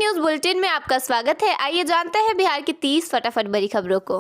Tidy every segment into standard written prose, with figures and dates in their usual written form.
News bulletin में आपका स्वागत है। आइए जानते हैं बिहार की 30 फटाफट बड़ी खबरों को।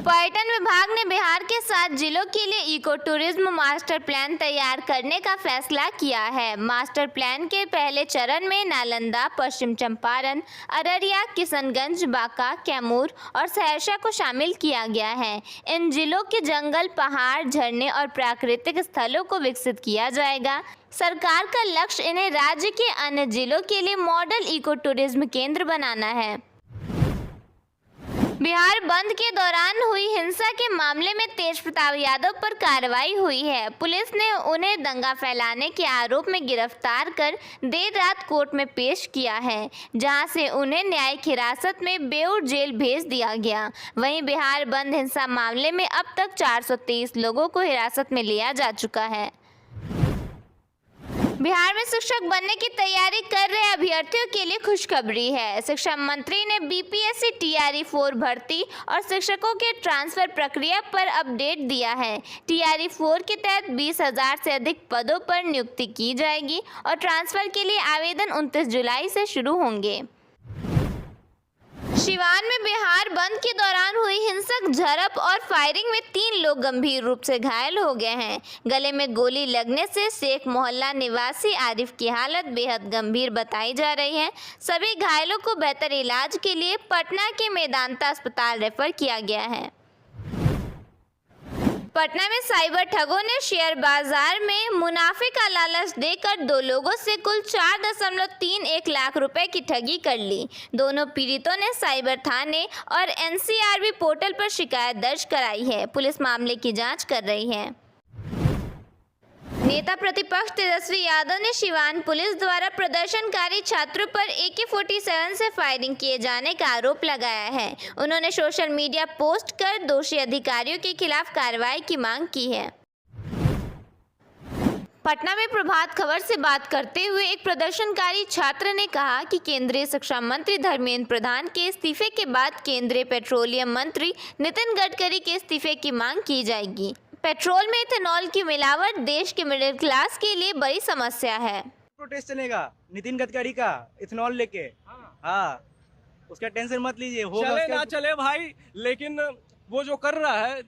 पर्यटन विभाग ने बिहार के 7 जिलों के लिए इको टूरिज्म मास्टर प्लान तैयार करने का फैसला किया है। मास्टर प्लान के पहले चरण में नालंदा, पश्चिम चंपारण, अररिया, किशनगंज, बांका, कैमूर और सहरसा को शामिल किया गया है। इन जिलों के जंगल, पहाड़, झरने और प्राकृतिक स्थलों को विकसित किया जाएगा। सरकार का लक्ष्य इन्हें राज्य के अन्य जिलों के लिए मॉडल इको टूरिज्म केंद्र बनाना है। बिहार बंद के दौरान हुई हिंसा के मामले में तेजप्रताप यादव पर कार्रवाई हुई है। पुलिस ने उन्हें दंगा फैलाने के आरोप में गिरफ्तार कर देर रात कोर्ट में पेश किया है, जहां से उन्हें न्यायिक हिरासत में बेऊर जेल भेज दिया गया। वहीं बिहार बंद हिंसा मामले में अब तक 423 लोगों को हिरासत में लिया जा चुका है। बिहार में शिक्षक बनने की तैयारी कर रहे अभ्यर्थियों के लिए खुशखबरी है। शिक्षा मंत्री ने बीपीएससी टीआरई 4 भर्ती और शिक्षकों के ट्रांसफर प्रक्रिया पर अपडेट दिया है। टीआरई 4 के तहत 20,000 से अधिक पदों पर नियुक्ति की जाएगी और ट्रांसफर के लिए आवेदन 29 जुलाई से शुरू होंगे। सिवान में बिहार बंद के दौरान हुई हिंसक झड़प और फायरिंग में 3 लोग गंभीर रूप से घायल हो गए हैं। गले में गोली लगने से शेख मोहल्ला निवासी आरिफ की हालत बेहद गंभीर बताई जा रही है। सभी घायलों को बेहतर इलाज के लिए पटना के मेदांता अस्पताल रेफर किया गया है। पटना में साइबर ठगों ने शेयर बाजार में मुनाफे का लालच देकर 2 लोगों से कुल 4.31 लाख रुपए की ठगी कर ली। दोनों पीड़ितों ने साइबर थाने और एनसीआरबी पोर्टल पर शिकायत दर्ज कराई है। पुलिस मामले की जांच कर रही है। नेता प्रतिपक्ष तेजस्वी यादव ने सिवान पुलिस द्वारा प्रदर्शनकारी छात्रों पर AK-47 से फायरिंग किए जाने का आरोप लगाया है। उन्होंने सोशल मीडिया पोस्ट कर दोषी अधिकारियों के खिलाफ कार्रवाई की मांग की है। पटना में प्रभात खबर से बात करते हुए एक प्रदर्शनकारी छात्र ने कहा कि केंद्रीय शिक्षा मंत्री धर्मेंद्र प्रधान के इस्तीफे के बाद केंद्रीय पेट्रोलियम मंत्री नितिन गडकरी के इस्तीफे की मांग की जाएगी। पेट्रोल में इथेनॉल की मिलावट देश के मिडिल क्लास के लिए बड़ी समस्या है। प्रोटेस्ट चलेगा नितिन गडकरी का इथेनॉल लेके। हाँ, उसका टेंशन मत लीजिए, होगा। चले ना चले भाई, लेकिन वो जो कर रहा है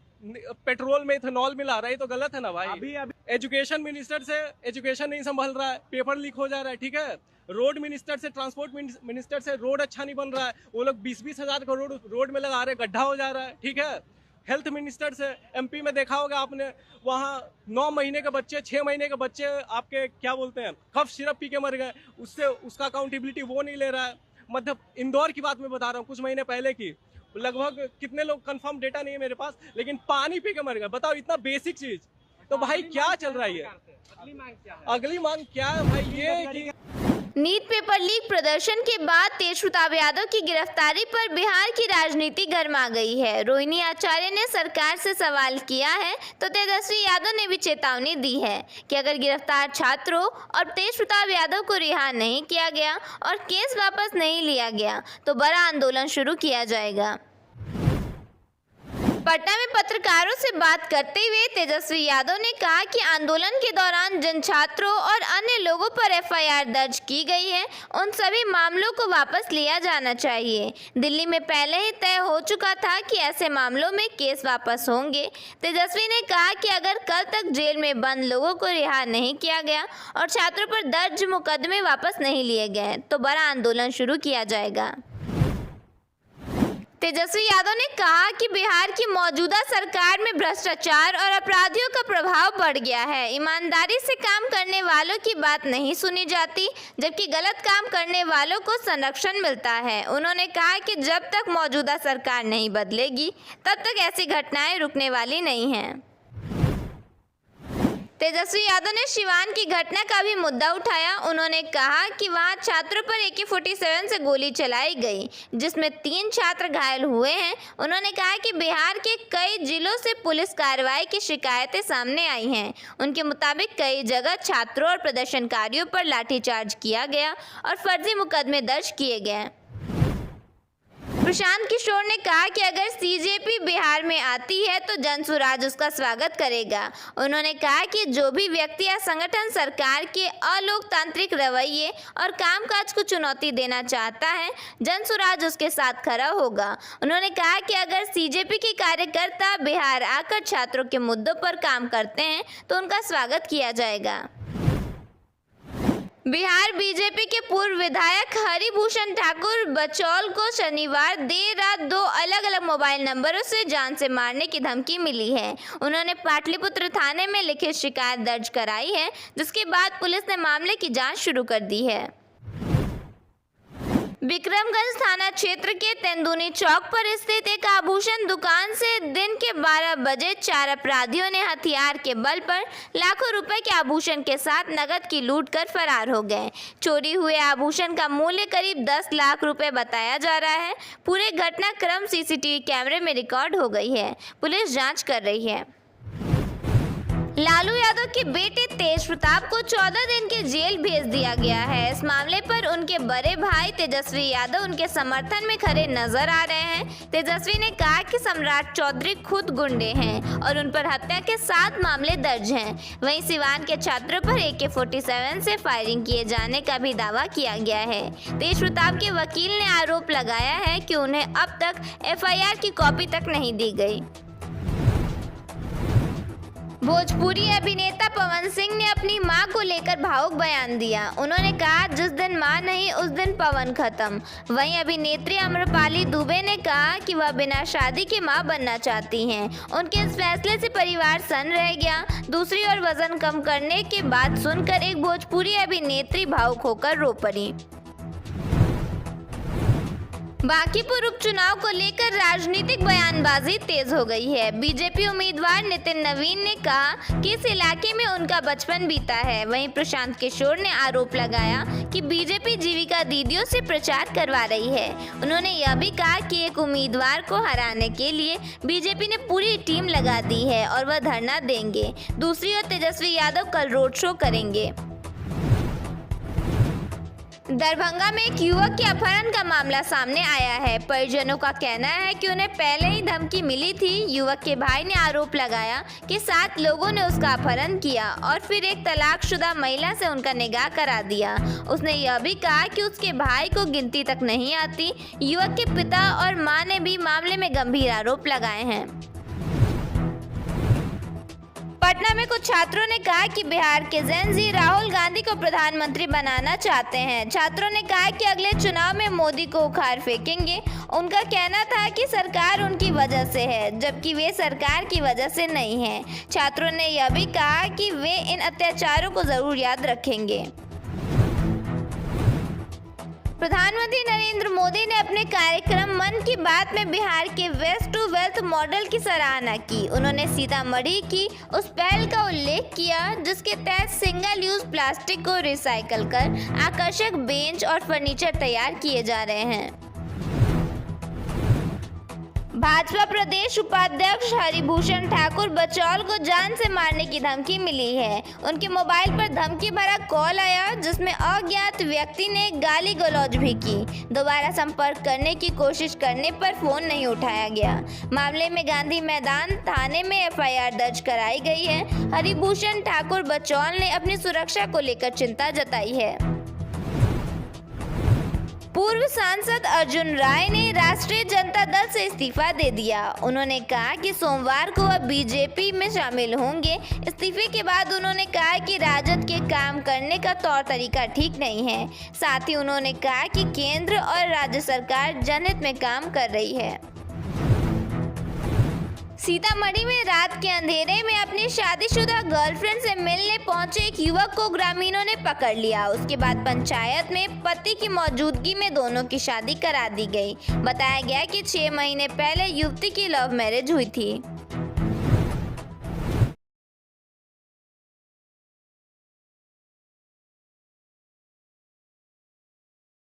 पेट्रोल में इथेनॉल मिला रहा है तो गलत है ना भाई। अभी एजुकेशन मिनिस्टर से एजुकेशन नहीं संभल रहा है, पेपर लीक हो जा रहा है, ठीक है। रोड मिनिस्टर से, ट्रांसपोर्ट मिनिस्टर से रोड अच्छा नहीं बन रहा है। वो लोग 20-20 हजार का रोड में लगा रहे, गड्ढा हो जा रहा है, ठीक है। हेल्थ मिनिस्टर से एमपी में देखा होगा आपने, वहाँ 9 महीने के बच्चे, 6 महीने के बच्चे आपके क्या बोलते हैं कफ सिरप पी के मर गए, उससे उसका अकाउंटेबिलिटी वो नहीं ले रहा है। मध्य इंदौर की बात मैं बता रहा हूँ, कुछ महीने पहले की, लगभग कितने लोग कंफर्म डेटा नहीं है मेरे पास, लेकिन पानी पी के मर गए। बताओ, इतना बेसिक चीज। तो भाई क्या चल रहा है? अगली मांग क्या है भाई? ये कि नीट पेपर लीक प्रदर्शन के बाद तेजप्रताप यादव की गिरफ्तारी पर बिहार की राजनीति गर्मा गई है। रोहिणी आचार्य ने सरकार से सवाल किया है तो तेजस्वी यादव ने भी चेतावनी दी है कि अगर गिरफ्तार छात्रों और तेजप्रताप यादव को रिहा नहीं किया गया और केस वापस नहीं लिया गया तो बड़ा आंदोलन शुरू किया जाएगा। पटना में पत्रकारों से बात करते हुए तेजस्वी यादव ने कहा कि आंदोलन के दौरान जिन छात्रों और अन्य लोगों पर FIR दर्ज की गई है उन सभी मामलों को वापस लिया जाना चाहिए। दिल्ली में पहले ही तय हो चुका था कि ऐसे मामलों में केस वापस होंगे। तेजस्वी ने कहा कि अगर कल तक जेल में बंद लोगों को रिहा नहीं किया गया और छात्रों पर दर्ज मुकदमे वापस नहीं लिए गए तो बड़ा आंदोलन शुरू किया जाएगा। तेजस्वी यादव ने कहा कि बिहार की मौजूदा सरकार में भ्रष्टाचार और अपराधियों का प्रभाव बढ़ गया है। ईमानदारी से काम करने वालों की बात नहीं सुनी जाती, जबकि गलत काम करने वालों को संरक्षण मिलता है। उन्होंने कहा कि जब तक मौजूदा सरकार नहीं बदलेगी तब तक ऐसी घटनाएं रुकने वाली नहीं हैं। तेजस्वी यादव ने सिवान की घटना का भी मुद्दा उठाया। उन्होंने कहा कि वहां छात्रों पर AK-47 से गोली चलाई गई, जिसमें 3 छात्र घायल हुए हैं। उन्होंने कहा कि बिहार के कई जिलों से पुलिस कार्रवाई की शिकायतें सामने आई हैं। उनके मुताबिक कई जगह छात्रों और प्रदर्शनकारियों पर लाठीचार्ज किया गया और फर्जी मुकदमे दर्ज किए गए। प्रशांत किशोर ने कहा कि अगर सीजेपी बिहार में आती है तो जनसुराज उसका स्वागत करेगा। उन्होंने कहा कि जो भी व्यक्ति या संगठन सरकार के अलोकतांत्रिक रवैये और कामकाज को चुनौती देना चाहता है, जनसुराज उसके साथ खड़ा होगा। उन्होंने कहा कि अगर सीजेपी के कार्यकर्ता बिहार आकर छात्रों के मुद्दों पर काम करते हैं तो उनका स्वागत किया जाएगा। बिहार बीजेपी के पूर्व विधायक हरिभूषण ठाकुर बचौल को शनिवार देर रात 2 अलग-अलग मोबाइल नंबरों से जान से मारने की धमकी मिली है। उन्होंने पाटलिपुत्र थाने में लिखित शिकायत दर्ज कराई है, जिसके बाद पुलिस ने मामले की जांच शुरू कर दी है। विक्रमगंज थाना क्षेत्र के तेंदुनी चौक पर स्थित एक आभूषण दुकान से दिन के 12 बजे 4 अपराधियों ने हथियार के बल पर लाखों रुपए के आभूषण के साथ नकद की लूट कर फरार हो गए। चोरी हुए आभूषण का मूल्य करीब 10 लाख रुपए बताया जा रहा है। पूरे घटनाक्रम सीसीटीवी कैमरे में रिकॉर्ड हो गई है। पुलिस जांच कर रही है। लालू यादव के बेटे तेज प्रताप को 14 दिन के जेल भेज दिया गया है। इस मामले पर उनके बड़े भाई तेजस्वी यादव उनके समर्थन में खड़े नजर आ रहे हैं। तेजस्वी ने कहा कि सम्राट चौधरी खुद गुंडे हैं और उन पर हत्या के 7 मामले दर्ज हैं। वहीं सिवान के छात्रों पर AK-47 से फायरिंग किए जाने का भी दावा किया गया है। तेज प्रताप के वकील ने आरोप लगाया है कि उन्हें अब तक FIR की कॉपी तक नहीं दी गई। भोजपुरी अभिनेता पवन सिंह ने अपनी मां को लेकर भावुक बयान दिया। उन्होंने कहा, जिस दिन मां नहीं उस दिन पवन खत्म। वहीं अभिनेत्री अम्रपाली दुबे ने कहा कि वह बिना शादी के मां बनना चाहती हैं। उनके इस फैसले से परिवार सन्न रह गया। दूसरी ओर वजन कम करने के बाद सुनकर एक भोजपुरी अभिनेत्री भावुक होकर रो पड़ी। बांकीपुर उपचुनाव को लेकर राजनीतिक बयानबाजी तेज हो गई है। बीजेपी उम्मीदवार नितिन नवीन ने कहा कि इस इलाके में उनका बचपन बीता है। वहीं प्रशांत किशोर ने आरोप लगाया कि बीजेपी जीविका दीदियों से प्रचार करवा रही है। उन्होंने यह भी कहा कि एक उम्मीदवार को हराने के लिए बीजेपी ने पूरी टीम लगा दी है और वह धरना देंगे। दूसरी ओर तेजस्वी यादव कल रोड शो करेंगे। दरभंगा में एक युवक के अपहरण का मामला सामने आया है। परिजनों का कहना है कि उन्हें पहले ही धमकी मिली थी। युवक के भाई ने आरोप लगाया कि 7 लोगों ने उसका अपहरण किया और फिर एक तलाकशुदा महिला से उनका निकाह करा दिया। उसने यह भी कहा कि उसके भाई को गिनती तक नहीं आती। युवक के पिता और मां ने भी मामले में गंभीर आरोप लगाए हैं। पटना में कुछ छात्रों ने कहा कि बिहार के जेन जी राहुल गांधी को प्रधानमंत्री बनाना चाहते हैं। छात्रों ने कहा कि अगले चुनाव में मोदी को उखाड़ फेंकेंगे। उनका कहना था कि सरकार उनकी वजह से है, जबकि वे सरकार की वजह से नहीं है। छात्रों ने यह भी कहा कि वे इन अत्याचारों को जरूर याद रखेंगे। प्रधानमंत्री नरेंद्र मोदी ने अपने कार्यक्रम मन की बात में बिहार के वेस्ट टू वेल्थ मॉडल की सराहना की। उन्होंने सीतामढ़ी की उस पहल का उल्लेख किया जिसके तहत सिंगल यूज प्लास्टिक को रिसाइकल कर आकर्षक बेंच और फर्नीचर तैयार किए जा रहे हैं। भाजपा प्रदेश उपाध्यक्ष हरिभूषण ठाकुर बचौल को जान से मारने की धमकी मिली है। उनके मोबाइल पर धमकी भरा कॉल आया जिसमें अज्ञात व्यक्ति ने गाली गलौज भी की। दोबारा संपर्क करने की कोशिश करने पर फोन नहीं उठाया गया। मामले में गांधी मैदान थाने में FIR दर्ज कराई गई है। हरिभूषण ठाकुर बचौल ने अपनी सुरक्षा को लेकर चिंता जताई है। पूर्व सांसद अर्जुन राय ने राष्ट्रीय जनता दल से इस्तीफा दे दिया। उन्होंने कहा कि सोमवार को वह बीजेपी में शामिल होंगे। इस्तीफे के बाद उन्होंने कहा कि राजद के काम करने का तौर तरीका ठीक नहीं है। साथ ही उन्होंने कहा कि केंद्र और राज्य सरकार जनहित में काम कर रही है। सीतामढ़ी में रात के अंधेरे में अपनी शादीशुदा गर्लफ्रेंड से मिलने पहुंचे एक युवक को ग्रामीणों ने पकड़ लिया। उसके बाद पंचायत में पति की मौजूदगी में दोनों की शादी करा दी गई। बताया गया कि 6 महीने पहले युवती की लव मैरिज हुई थी।